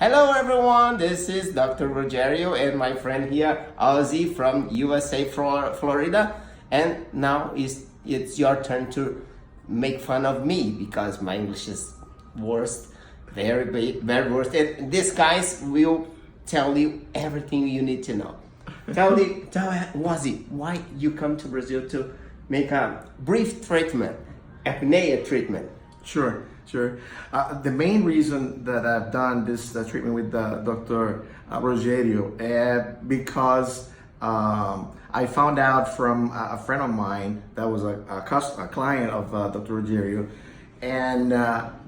Hello everyone, this is Dr. Rogerio and my friend here, Ozzy from USA, Florida. And now it's your turn to make fun of me because my English is worst, very worst. And these guys will tell you everything you need to know. Tell Ozzy, why you come to Brazil to make a brief treatment, apnea treatment. Sure. The main reason that I've done this treatment with Dr. Rogerio because I found out from a friend of mine that was a client of Dr. Rogerio, and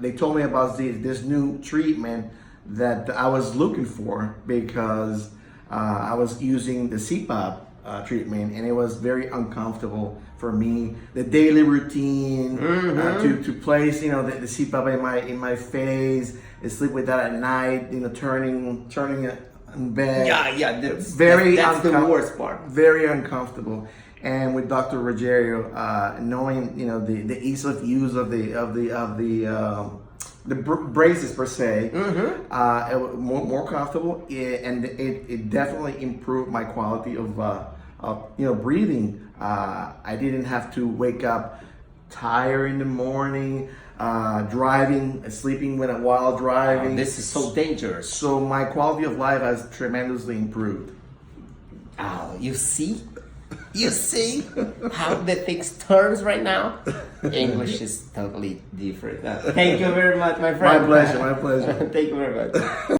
they told me about this new treatment that I was looking for because I was using the CPAP treatment, and it was very uncomfortable for me. The daily routine, to place, the CPAP in my face, and sleep with that at night, turning it in bed. Yeah, that's the worst part. Very uncomfortable. And with Dr. Rogerio, knowing the ease of use of the braces per se, it was more comfortable, and it definitely improved my quality of breathing. I didn't have to wake up tired in the morning, sleeping while driving. Oh, this is so dangerous. So my quality of life has tremendously improved. Oh, you see? You see how the things turns right now? English is totally different. Thank you very much, my friend. My pleasure. Thank you very much.